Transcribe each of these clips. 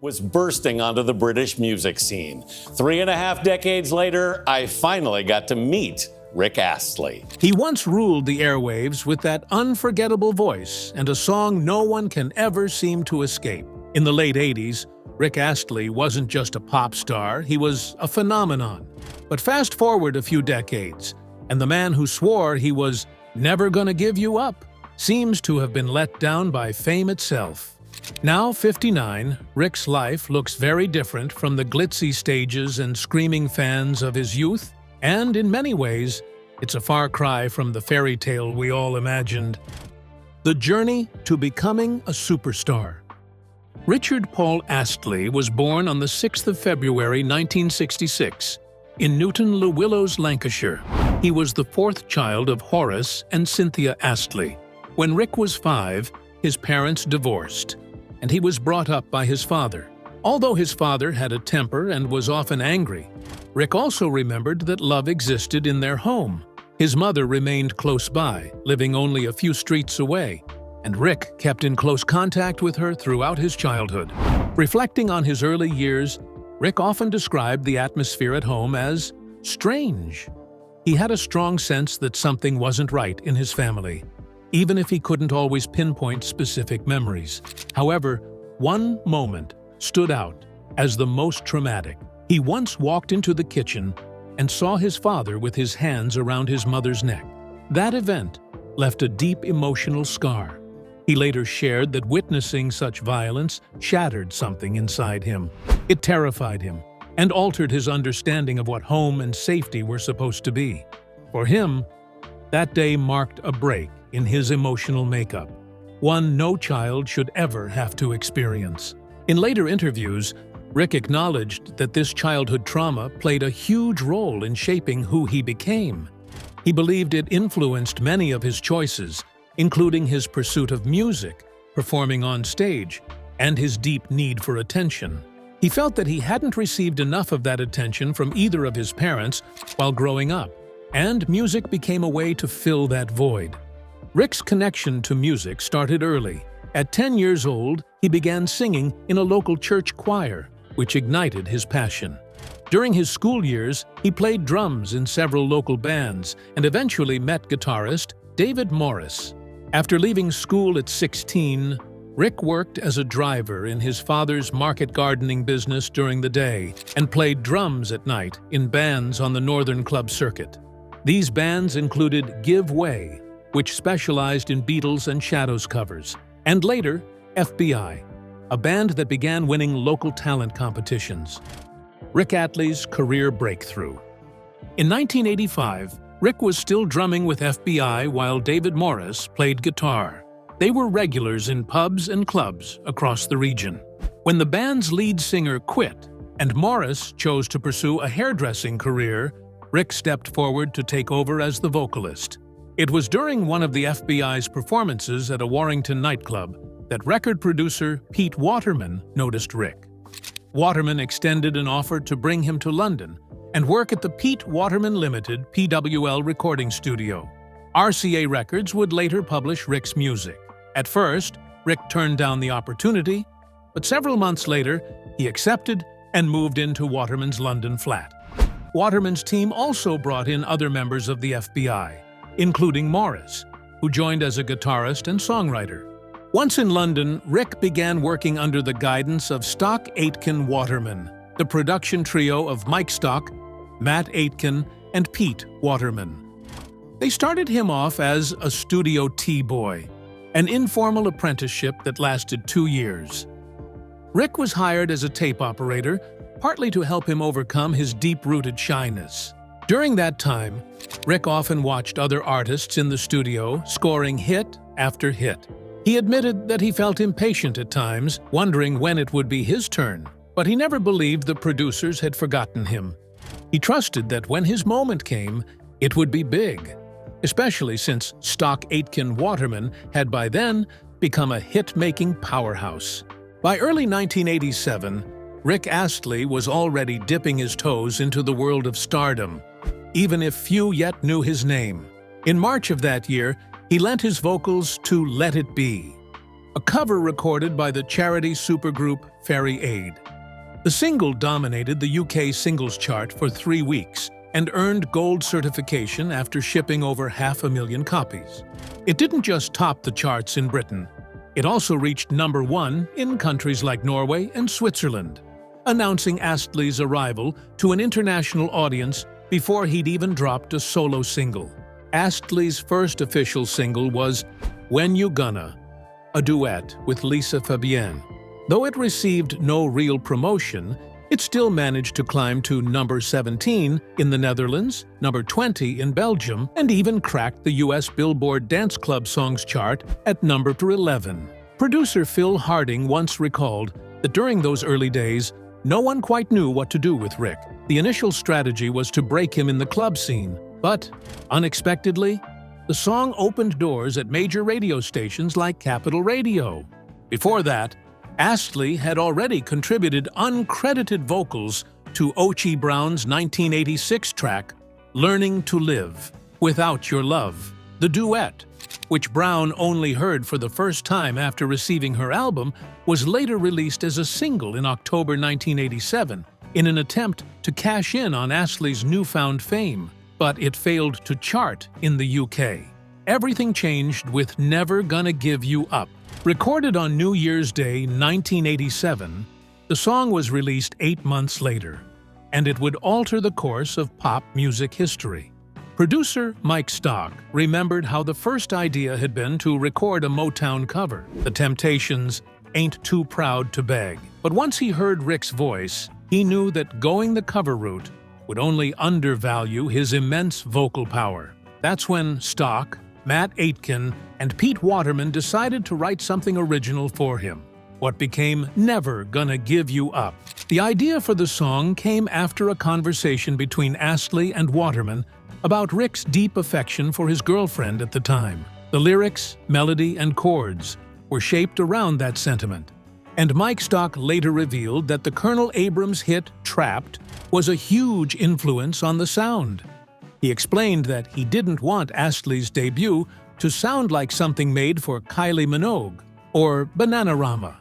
was bursting onto the British music scene. 3.5 decades later, I finally got to meet Rick Astley. He once ruled the airwaves with that unforgettable voice and a song no one can ever seem to escape. In the late 80s, Rick Astley wasn't just a pop star, he was a phenomenon. But fast forward a few decades, and the man who swore he was never gonna give you up seems to have been let down by fame itself. Now 59, Rick's life looks very different from the glitzy stages and screaming fans of his youth, and in many ways, it's a far cry from the fairy tale we all imagined. The journey to becoming a superstar. Richard Paul Astley was born on the 6th of February 1966 in Newton-le-Willows, Lancashire. He was the fourth child of Horace and Cynthia Astley. When Rick was 5, his parents divorced, and he was brought up by his father. Although his father had a temper and was often angry, Rick also remembered that love existed in their home. His mother remained close by, living only a few streets away, and Rick kept in close contact with her throughout his childhood. Reflecting on his early years, Rick often described the atmosphere at home as strange. He had a strong sense that something wasn't right in his family, even if he couldn't always pinpoint specific memories. However, one moment stood out as the most traumatic. He once walked into the kitchen and saw his father with his hands around his mother's neck. That event left a deep emotional scar. He later shared that witnessing such violence shattered something inside him. It terrified him and altered his understanding of what home and safety were supposed to be. For him, that day marked a break in his emotional makeup, one no child should ever have to experience. In later interviews, Rick acknowledged that this childhood trauma played a huge role in shaping who he became. He believed it influenced many of his choices, including his pursuit of music, performing on stage, and his deep need for attention. He felt that he hadn't received enough of that attention from either of his parents while growing up, and music became a way to fill that void. Rick's connection to music started early. At 10 years old, he began singing in a local church choir, which ignited his passion. During his school years, he played drums in several local bands and eventually met guitarist David Morris. After leaving school at 16, Rick worked as a driver in his father's market gardening business during the day and played drums at night in bands on the Northern Club circuit. These bands included Give Way, which specialized in Beatles and Shadows covers, and later FBI, a band that began winning local talent competitions. Rick Astley's career breakthrough. In 1985, Rick was still drumming with FBI while David Morris played guitar. They were regulars in pubs and clubs across the region. When the band's lead singer quit and Morris chose to pursue a hairdressing career, Rick stepped forward to take over as the vocalist. It was during one of the FBI's performances at a Warrington nightclub that record producer Pete Waterman noticed Rick. Waterman extended an offer to bring him to London and work at the Pete Waterman Limited (PWL) recording studio. RCA Records would later publish Rick's music. At first, Rick turned down the opportunity, but several months later, he accepted and moved into Waterman's London flat. Waterman's team also brought in other members of the FBI, including Morris, who joined as a guitarist and songwriter. Once in London, Rick began working under the guidance of Stock Aitken Waterman, the production trio of Mike Stock, Matt Aitken, and Pete Waterman. They started him off as a Studio T-boy, an informal apprenticeship that lasted 2 years. Rick was hired as a tape operator, partly to help him overcome his deep-rooted shyness. During that time, Rick often watched other artists in the studio scoring hit after hit. He admitted that he felt impatient at times, wondering when it would be his turn, but he never believed the producers had forgotten him. He trusted that when his moment came, it would be big, especially since Stock Aitken Waterman had by then become a hit-making powerhouse. By early 1987, Rick Astley was already dipping his toes into the world of stardom, even if few yet knew his name. In March of that year, he lent his vocals to Let It Be, a cover recorded by the charity supergroup Fairy Aid. The single dominated the UK singles chart for 3 weeks and earned gold certification after shipping over 500,000 copies. It didn't just top the charts in Britain. It also reached #1 in countries like Norway and Switzerland, announcing Astley's arrival to an international audience before he'd even dropped a solo single. Astley's first official single was When You Gonna, a duet with Lisa Fabienne. Though it received no real promotion, it still managed to climb to #17 in the Netherlands, #20 in Belgium, and even cracked the US Billboard Dance Club Songs chart at #11. Producer Phil Harding once recalled that during those early days, no one quite knew what to do with Rick. The initial strategy was to break him in the club scene, but, unexpectedly, the song opened doors at major radio stations like Capital Radio. Before that, Astley had already contributed uncredited vocals to Ochi Brown's 1986 track, Learning to Live, Without Your Love. The duet, which Brown only heard for the first time after receiving her album, was later released as a single in October 1987 in an attempt to cash in on Astley's newfound fame, but it failed to chart in the UK. Everything changed with Never Gonna Give You Up. Recorded on New Year's Day 1987, the song was released 8 months later, and it would alter the course of pop music history. Producer Mike Stock remembered how the first idea had been to record a Motown cover, The Temptations' Ain't Too Proud to Beg. But once he heard Rick's voice, he knew that going the cover route would only undervalue his immense vocal power. That's when Stock, Matt Aitken, and Pete Waterman decided to write something original for him, what became Never Gonna Give You Up. The idea for the song came after a conversation between Astley and Waterman about Rick's deep affection for his girlfriend at the time. The lyrics, melody, and chords were shaped around that sentiment, and Mike Stock later revealed that the Colonel Abrams hit Trapped was a huge influence on the sound. He explained that he didn't want Astley's debut to sound like something made for Kylie Minogue or Bananarama.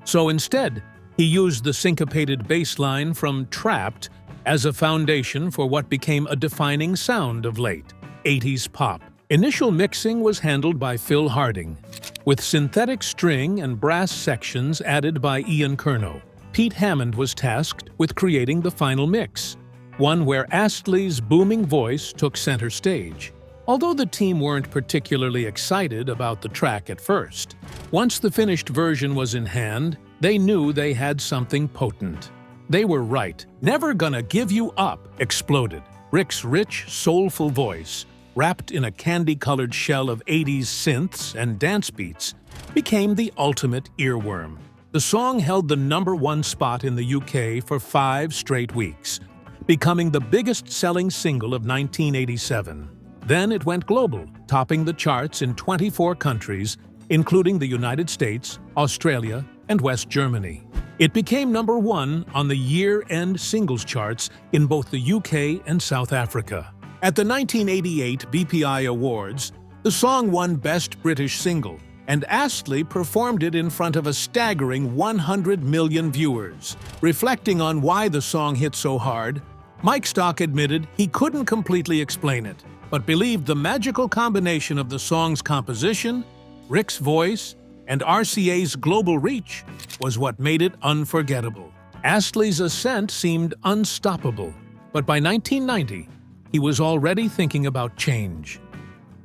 So instead, he used the syncopated bass line from Trapped as a foundation for what became a defining sound of late 80s pop. Initial mixing was handled by Phil Harding, with synthetic string and brass sections added by Ian Curnow. Pete Hammond was tasked with creating the final mix, one where Astley's booming voice took center stage. Although the team weren't particularly excited about the track at first, once the finished version was in hand, they knew they had something potent. They were right. Never Gonna Give You Up exploded. Rick's rich, soulful voice, wrapped in a candy-colored shell of 80s synths and dance beats, became the ultimate earworm. The song held the #1 spot in the UK for 5 straight weeks, becoming the biggest-selling single of 1987. Then it went global, topping the charts in 24 countries, including the United States, Australia, and West Germany. It became #1 on the year-end singles charts in both the UK and South Africa. At the 1988 BPI Awards, the song won Best British Single, and Astley performed it in front of a staggering 100 million viewers. Reflecting on why the song hit so hard, Mike Stock admitted he couldn't completely explain it, but believed the magical combination of the song's composition, Rick's voice, and RCA's global reach was what made it unforgettable. Astley's ascent seemed unstoppable, but by 1990, he was already thinking about change.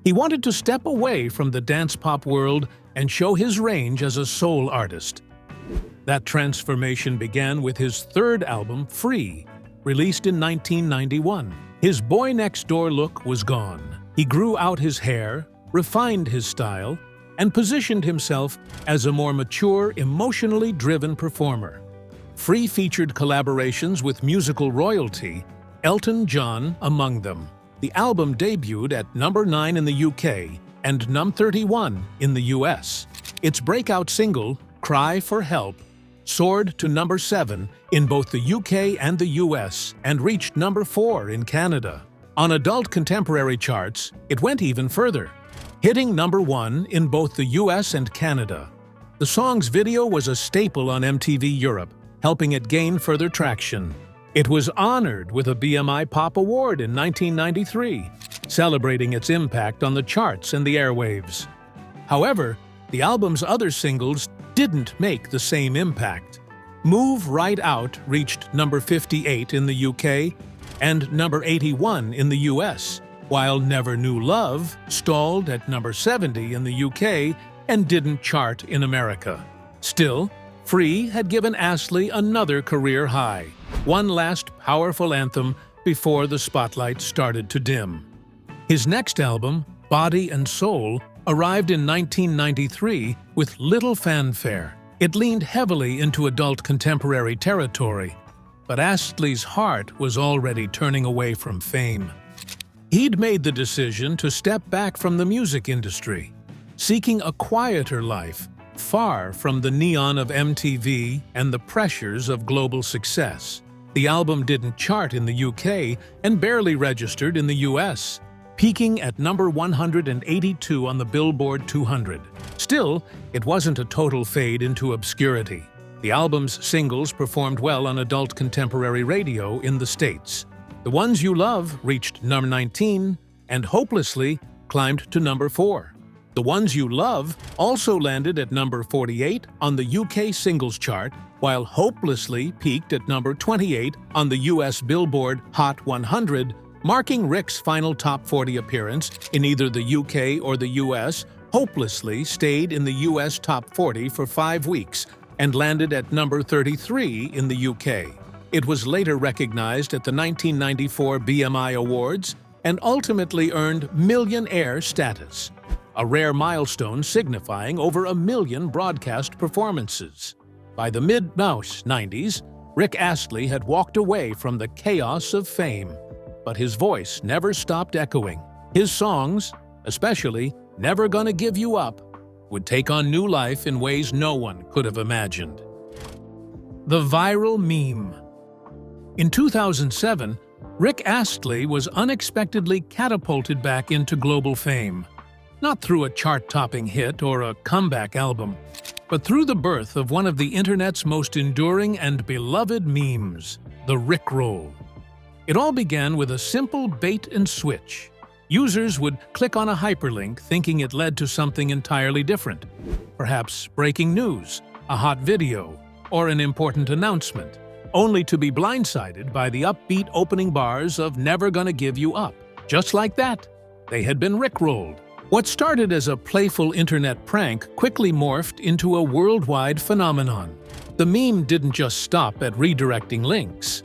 He wanted to step away from the dance pop world and show his range as a soul artist. That transformation began with his third album, Free, released in 1991. His boy next door look was gone. He grew out his hair, refined his style, and positioned himself as a more mature, emotionally driven performer. Free featured collaborations with musical royalty, Elton John among them. The album debuted at #9 in the UK and #31 in the US. Its breakout single, Cry for Help, soared to #7 in both the UK and the US and reached #4 in Canada. On adult contemporary charts, it went even further, hitting #1 in both the US and Canada. The song's video was a staple on MTV Europe, helping it gain further traction. It was honored with a BMI Pop Award in 1993, celebrating its impact on the charts and the airwaves. However, the album's other singles didn't make the same impact. Move Right Out reached number 58 in the UK and number 81 in the US, while Never Knew Love stalled at number 70 in the UK and didn't chart in America. Still, Free had given Astley another career high, one last powerful anthem before the spotlight started to dim. His next album, Body and Soul, arrived in 1993 with little fanfare. It leaned heavily into adult contemporary territory, but Astley's heart was already turning away from fame. He'd made the decision to step back from the music industry, seeking a quieter life, far from the neon of MTV and the pressures of global success. The album didn't chart in the UK and barely registered in the US, peaking at number 182 on the Billboard 200. Still, it wasn't a total fade into obscurity. The album's singles performed well on adult contemporary radio in the States. The Ones You Love reached number 19, and Hopelessly climbed to number 4. The Ones You Love also landed at number 48 on the UK singles chart, while Hopelessly peaked at number 28 on the US Billboard Hot 100, marking Rick's final top 40 appearance in either the UK or the US. Hopelessly stayed in the US top 40 for 5 weeks and landed at number 33 in the UK. It was later recognized at the 1994 BMI Awards and ultimately earned millionaire status, a rare milestone signifying over 1 million broadcast performances. By the mid-90s, Rick Astley had walked away from the chaos of fame, but his voice never stopped echoing. His songs, especially Never Gonna Give You Up, would take on new life in ways no one could have imagined. The viral meme. In 2007, Rick Astley was unexpectedly catapulted back into global fame. Not through a chart-topping hit or a comeback album, but through the birth of one of the internet's most enduring and beloved memes, the Rickroll. It all began with a simple bait and switch. Users would click on a hyperlink thinking it led to something entirely different, perhaps breaking news, a hot video, or an important announcement, only to be blindsided by the upbeat opening bars of Never Gonna Give You Up. Just like that, they had been Rickrolled. What started as a playful internet prank quickly morphed into a worldwide phenomenon. The meme didn't just stop at redirecting links.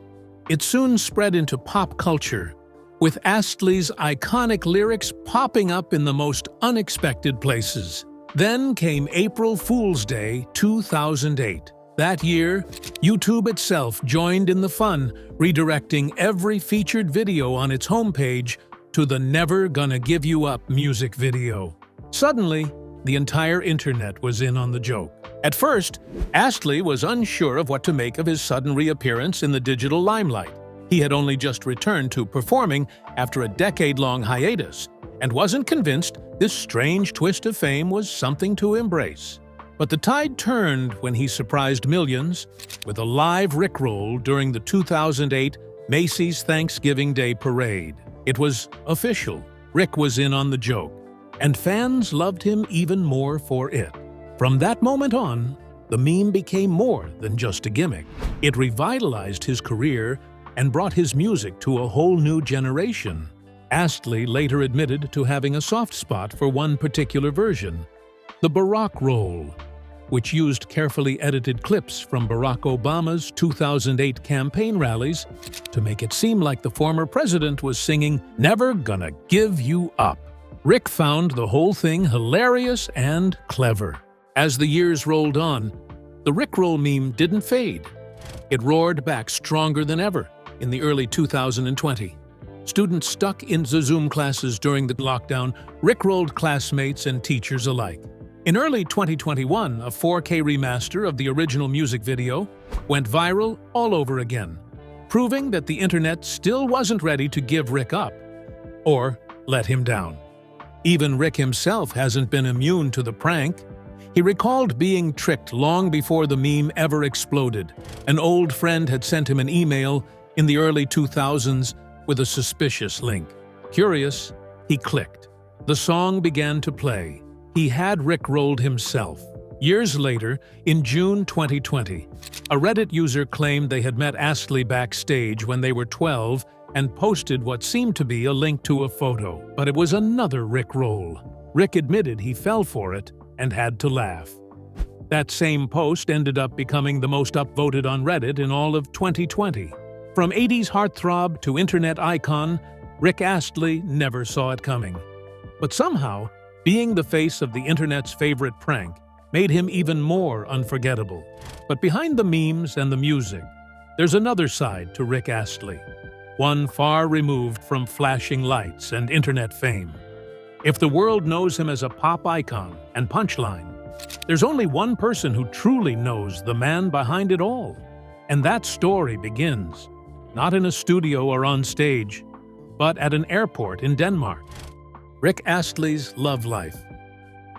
It soon spread into pop culture, with Astley's iconic lyrics popping up in the most unexpected places. Then came April Fool's Day 2008. That year, YouTube itself joined in the fun, redirecting every featured video on its homepage to the Never Gonna Give You Up music video. Suddenly, the entire internet was in on the joke. At first, Astley was unsure of what to make of his sudden reappearance in the digital limelight. He had only just returned to performing after a decade-long hiatus and wasn't convinced this strange twist of fame was something to embrace. But the tide turned when he surprised millions with a live Rickroll during the 2008 Macy's Thanksgiving Day Parade. It was official. Rick was in on the joke, and fans loved him even more for it. From that moment on, the meme became more than just a gimmick. It revitalized his career and brought his music to a whole new generation. Astley later admitted to having a soft spot for one particular version, the Barack Roll, which used carefully edited clips from Barack Obama's 2008 campaign rallies to make it seem like the former president was singing Never Gonna Give You Up. Rick found the whole thing hilarious and clever. As the years rolled on, the Rickroll meme didn't fade. It roared back stronger than ever in the early 2020. Students stuck in the Zoom classes during the lockdown Rickrolled classmates and teachers alike. In early 2021, a 4K remaster of the original music video went viral all over again, proving that the internet still wasn't ready to give Rick up or let him down. Even Rick himself hasn't been immune to the prank. He recalled being tricked long before the meme ever exploded. An old friend had sent him an email in the early 2000s with a suspicious link. Curious, he clicked. The song began to play. He had rickrolled himself. Years later, in June 2020, a Reddit user claimed they had met Astley backstage when they were 12 and posted what seemed to be a link to a photo, but it was another rickroll. Rick admitted he fell for it and had to laugh. That same post ended up becoming the most upvoted on Reddit in all of 2020. From 80s heartthrob to internet icon, Rick Astley never saw it coming. But somehow, being the face of the internet's favorite prank made him even more unforgettable. But behind the memes and the music, there's another side to Rick Astley, one far removed from flashing lights and internet fame. If the world knows him as a pop icon and punchline, there's only one person who truly knows the man behind it all. And that story begins, not in a studio or on stage, but at an airport in Denmark. Rick Astley's love life.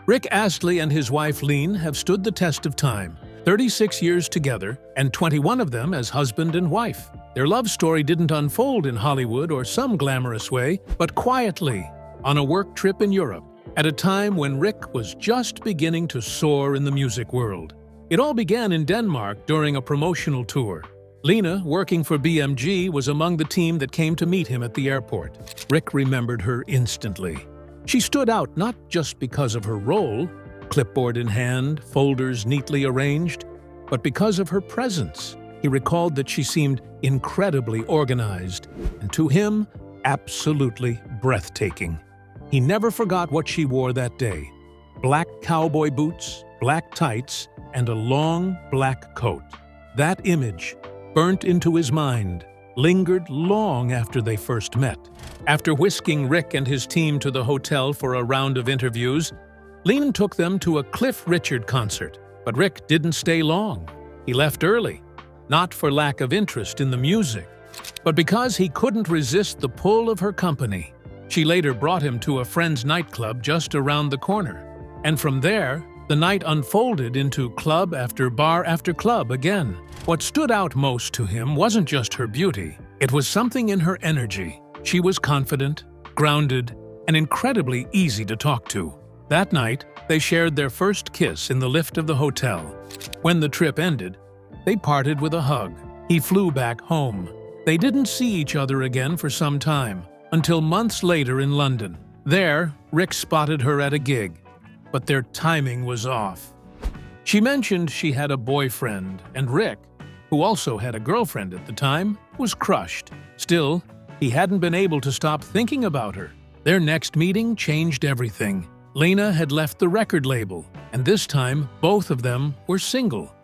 Rick Astley and his wife Lene have stood the test of time, 36 years together, and 21 of them as husband and wife. Their love story didn't unfold in Hollywood or some glamorous way, but quietly, on a work trip in Europe, at a time when Rick was just beginning to soar in the music world. It all began in Denmark during a promotional tour. Lena, working for BMG, was among the team that came to meet him at the airport. Rick remembered her instantly. She stood out not just because of her role, clipboard in hand, folders neatly arranged, but because of her presence. He recalled that she seemed incredibly organized, and to him, absolutely breathtaking. He never forgot what she wore that day: black cowboy boots, black tights, and a long black coat. That image, burnt into his mind, lingered long after they first met. After whisking Rick and his team to the hotel for a round of interviews, Lene took them to a Cliff Richard concert. But Rick didn't stay long. He left early, not for lack of interest in the music, but because he couldn't resist the pull of her company. She later brought him to a friend's nightclub just around the corner. And from there, the night unfolded into club after bar after club again. What stood out most to him wasn't just her beauty. It was something in her energy. She was confident, grounded, and incredibly easy to talk to. That night, they shared their first kiss in the lift of the hotel. When the trip ended, they parted with a hug. He flew back home. They didn't see each other again for some time, until months later in London. There, Rick spotted her at a gig, but their timing was off. She mentioned she had a boyfriend, and Rick, who also had a girlfriend at the time, was crushed. Still, he hadn't been able to stop thinking about her. Their next meeting changed everything. Lena had left the record label, and this time both of them were single.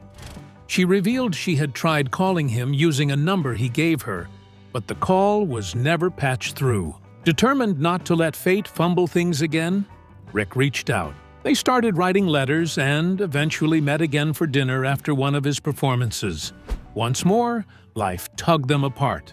She revealed she had tried calling him using a number he gave her, but the call was never patched through. Determined not to let fate fumble things again, Rick reached out. They started writing letters and eventually met again for dinner after one of his performances. Once more, life tugged them apart.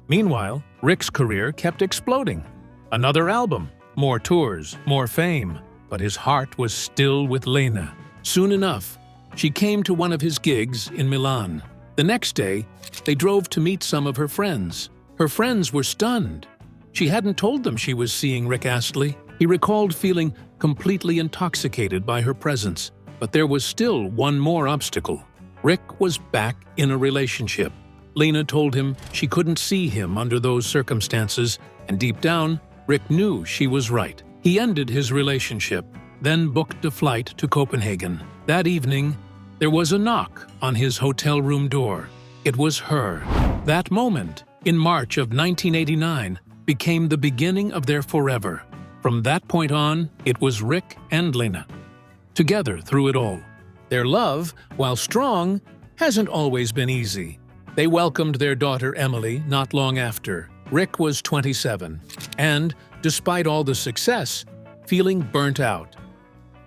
Meanwhile, Rick's career kept exploding. Another album, more tours, more fame, but his heart was still with Lena. Soon enough, she came to one of his gigs in Milan. The next day, they drove to meet some of her friends. Her friends were stunned. She hadn't told them she was seeing Rick Astley. He recalled feeling completely intoxicated by her presence. But there was still one more obstacle. Rick was back in a relationship. Lena told him she couldn't see him under those circumstances, and deep down, Rick knew she was right. He ended his relationship, then booked a flight to Copenhagen. That evening, there was a knock on his hotel room door. It was her. That moment, in March of 1989, became the beginning of their forever. From that point on, it was Rick and Lena, together through it all. Their love, while strong, hasn't always been easy. They welcomed their daughter Emily not long after. Rick was 27, and, despite all the success, feeling burnt out.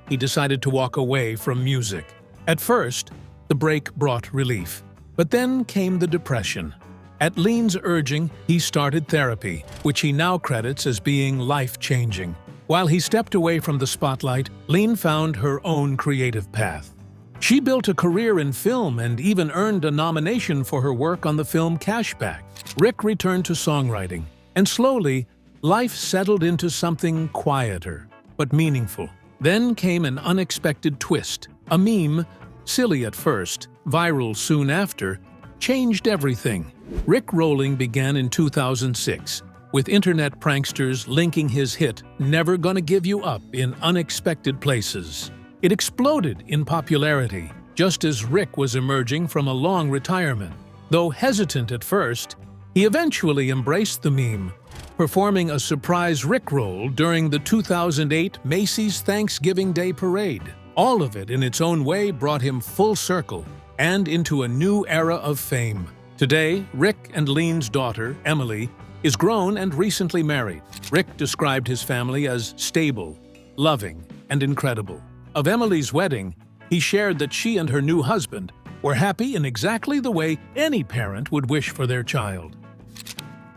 He decided to walk away from music. At first, the break brought relief. But then came the depression. At Lene's urging, he started therapy, which he now credits as being life-changing. While he stepped away from the spotlight, Lean found her own creative path. She built a career in film and even earned a nomination for her work on the film Cashback. Rick returned to songwriting, and slowly, life settled into something quieter, but meaningful. Then came an unexpected twist. A meme, silly at first, viral soon after, changed everything. Rick Rolling began in 2006, with internet pranksters linking his hit Never Gonna Give You Up in unexpected places. It exploded in popularity, just as Rick was emerging from a long retirement. Though hesitant at first, he eventually embraced the meme, performing a surprise Rickroll during the 2008 Macy's Thanksgiving Day Parade. All of it in its own way brought him full circle and into a new era of fame. Today, Rick and Lean's daughter, Emily, is grown and recently married. Rick described his family as stable, loving, and incredible. Of Emily's wedding, he shared that she and her new husband were happy in exactly the way any parent would wish for their child.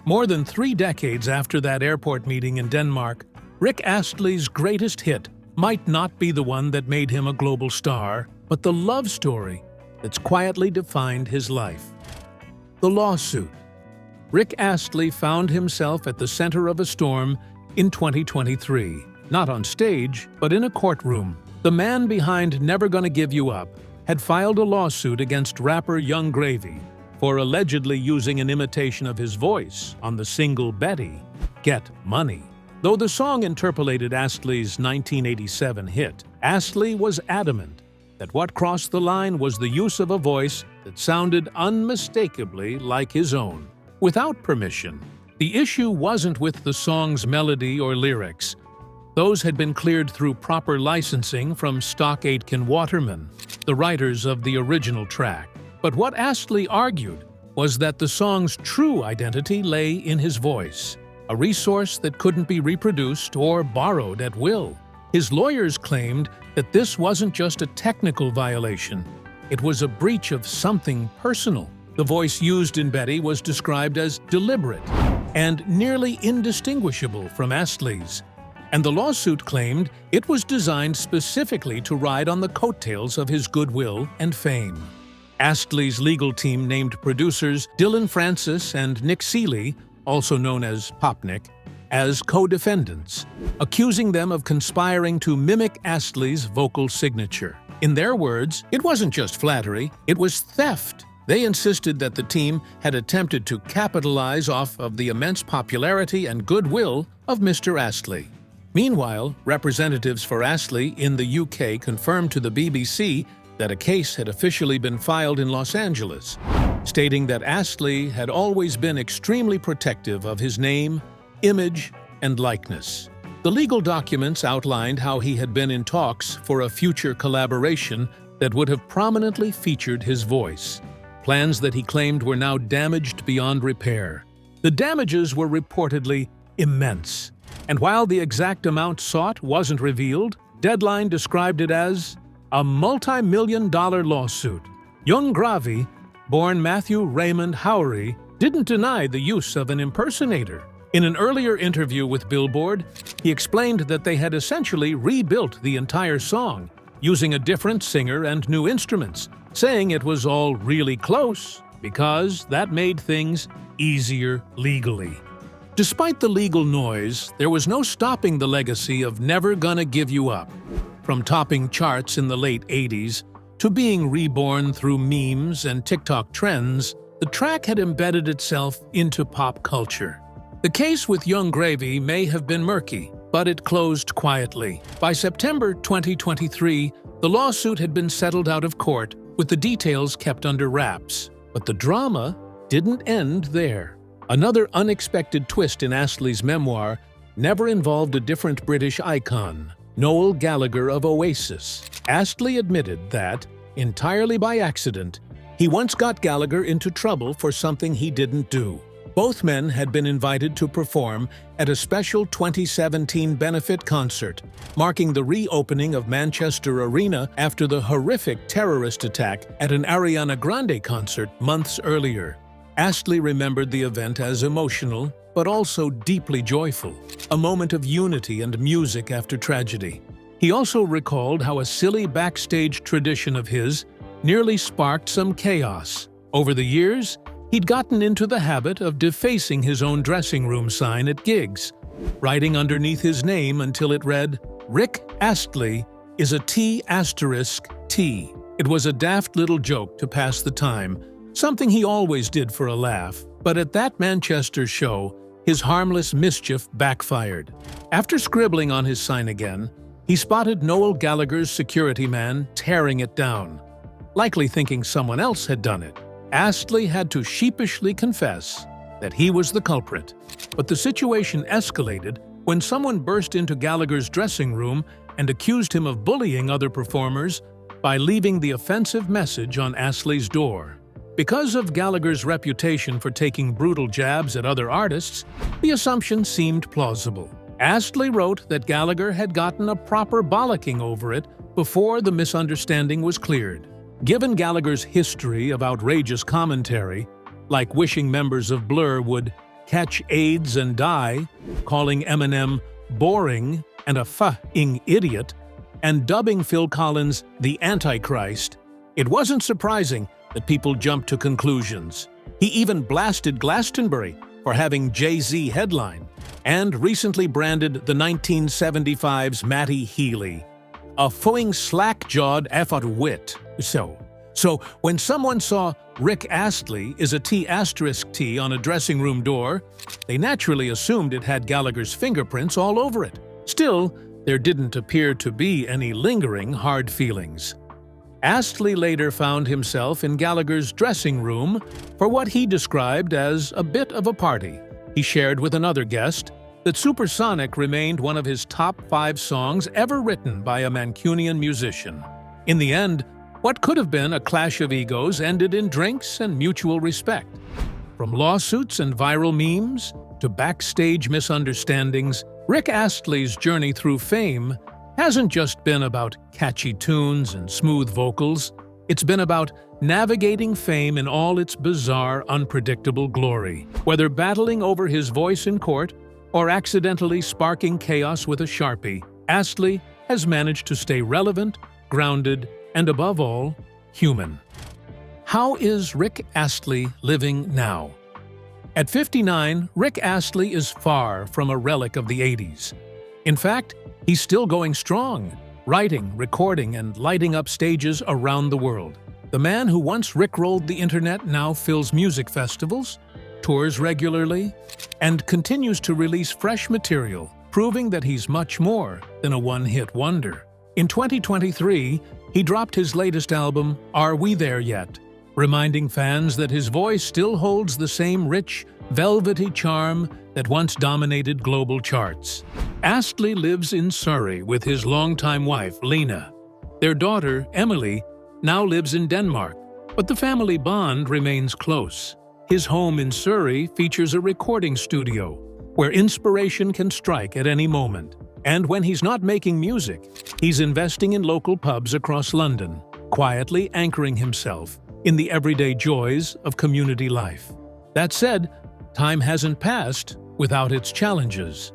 More than 3 decades after that airport meeting in Denmark, Rick Astley's greatest hit might not be the one that made him a global star, but the love story that's quietly defined his life. The lawsuit. Rick Astley found himself at the center of a storm in 2023, not on stage, but in a courtroom. The man behind Never Gonna Give You Up had filed a lawsuit against rapper Young Gravy for allegedly using an imitation of his voice on the single Betty, Get Money. Though the song interpolated Astley's 1987 hit, Astley was adamant that what crossed the line was the use of a voice that sounded unmistakably like his own, without permission. The issue wasn't with the song's melody or lyrics. Those had been cleared through proper licensing from Stock Aitken Waterman, the writers of the original track. But what Astley argued was that the song's true identity lay in his voice, a resource that couldn't be reproduced or borrowed at will. His lawyers claimed that this wasn't just a technical violation, it was a breach of something personal. The voice used in Betty was described as deliberate and nearly indistinguishable from Astley's, and the lawsuit claimed it was designed specifically to ride on the coattails of his goodwill and fame. Astley's legal team named producers Dylan Francis and Nick Seeley, also known as Popnik, as co-defendants, accusing them of conspiring to mimic Astley's vocal signature. In their words, it wasn't just flattery, it was theft. They insisted that the team had attempted to capitalize off of the immense popularity and goodwill of Mr. Astley. Meanwhile, representatives for Astley in the UK confirmed to the BBC that a case had officially been filed in Los Angeles, stating that Astley had always been extremely protective of his name, image, and likeness. The legal documents outlined how he had been in talks for a future collaboration that would have prominently featured his voice, plans that he claimed were now damaged beyond repair. The damages were reportedly immense, and while the exact amount sought wasn't revealed, Deadline described it as a multi-million-dollar lawsuit. Young Gravy, born Matthew Raymond Howry, didn't deny the use of an impersonator. In an earlier interview with Billboard, he explained that they had essentially rebuilt the entire song, using a different singer and new instruments, saying it was all really close because that made things easier legally. Despite the legal noise, there was no stopping the legacy of Never Gonna Give You Up. From topping charts in the late 80s to being reborn through memes and TikTok trends, the track had embedded itself into pop culture. The case with Young Gravy may have been murky, but it closed quietly. By September 2023, the lawsuit had been settled out of court, with the details kept under wraps. But the drama didn't end there. Another unexpected twist in Astley's memoir never involved a different British icon, Noel Gallagher of Oasis. Astley admitted that, entirely by accident, he once got Gallagher into trouble for something he didn't do. Both men had been invited to perform at a special 2017 benefit concert, marking the reopening of Manchester Arena after the horrific terrorist attack at an Ariana Grande concert months earlier. Astley remembered the event as emotional, but also deeply joyful, a moment of unity and music after tragedy. He also recalled how a silly backstage tradition of his nearly sparked some chaos. Over the years, he'd gotten into the habit of defacing his own dressing room sign at gigs, writing underneath his name until it read, "Rick Astley is a T*T." It was a daft little joke to pass the time, something he always did for a laugh, but at that Manchester show, his harmless mischief backfired. After scribbling on his sign again, he spotted Noel Gallagher's security man tearing it down, likely thinking someone else had done it. Astley had to sheepishly confess that he was the culprit. But the situation escalated when someone burst into Gallagher's dressing room and accused him of bullying other performers by leaving the offensive message on Astley's door. Because of Gallagher's reputation for taking brutal jabs at other artists, the assumption seemed plausible. Astley wrote that Gallagher had gotten a proper bollocking over it before the misunderstanding was cleared. Given Gallagher's history of outrageous commentary, like wishing members of Blur would catch AIDS and die, calling Eminem boring and a f***ing idiot, and dubbing Phil Collins the Antichrist, it wasn't surprising that people jumped to conclusions. He even blasted Glastonbury for having Jay-Z headline, and recently branded the 1975's Matty Healy a fooing slack-jawed effort wit. So when someone saw Rick Astley is a T*T on a dressing room door, they naturally assumed it had Gallagher's fingerprints all over it. Still, there didn't appear to be any lingering hard feelings. Astley later found himself in Gallagher's dressing room for what he described as a bit of a party. He shared with another guest that Supersonic remained one of his top 5 songs ever written by a Mancunian musician. In the end, what could have been a clash of egos ended in drinks and mutual respect. From lawsuits and viral memes to backstage misunderstandings, Rick Astley's journey through fame hasn't just been about catchy tunes and smooth vocals. It's been about navigating fame in all its bizarre, unpredictable glory. Whether battling over his voice in court or accidentally sparking chaos with a Sharpie, Astley has managed to stay relevant, grounded, and above all, human. How is Rick Astley living now? At 59, Rick Astley is far from a relic of the 80s. In fact, he's still going strong, writing, recording, and lighting up stages around the world. The man who once rickrolled the internet now fills music festivals, tours regularly, and continues to release fresh material, proving that he's much more than a one-hit wonder. In 2023, he dropped his latest album, Are We There Yet?, reminding fans that his voice still holds the same rich, velvety charm that once dominated global charts. Astley lives in Surrey with his longtime wife, Lena. Their daughter, Emily, now lives in Denmark, but the family bond remains close. His home in Surrey features a recording studio where inspiration can strike at any moment. And when he's not making music, he's investing in local pubs across London, quietly anchoring himself in the everyday joys of community life. That said, time hasn't passed without its challenges.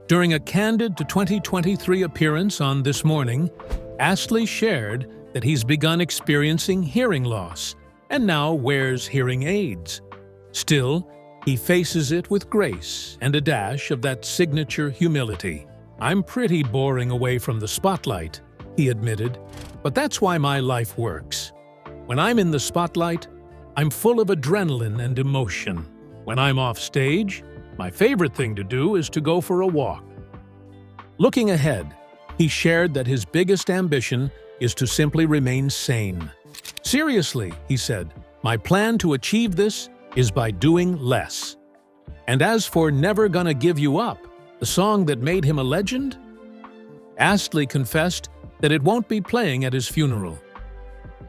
During a candid 2023 appearance on This Morning, Astley shared that he's begun experiencing hearing loss and now wears hearing aids. Still, he faces it with grace and a dash of that signature humility. "I'm pretty boring away from the spotlight," he admitted, "but that's why my life works. When I'm in the spotlight, I'm full of adrenaline and emotion. When I'm off stage, my favorite thing to do is to go for a walk." Looking ahead, he shared that his biggest ambition is to simply remain sane. "Seriously," he said, "my plan to achieve this is by doing less." And as for Never Gonna Give You Up, the song that made him a legend, Astley confessed that it won't be playing at his funeral.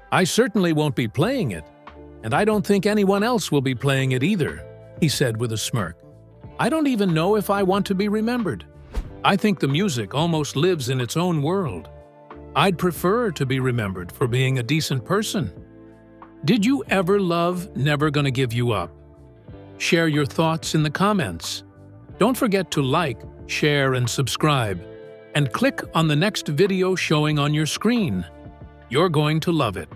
"I certainly won't be playing it, and I don't think anyone else will be playing it either," he said with a smirk. "I don't even know if I want to be remembered. I think the music almost lives in its own world. I'd prefer to be remembered for being a decent person." Did you ever love Never Gonna Give You Up? Share your thoughts in the comments. Don't forget to like, share, and subscribe. And click on the next video showing on your screen. You're going to love it.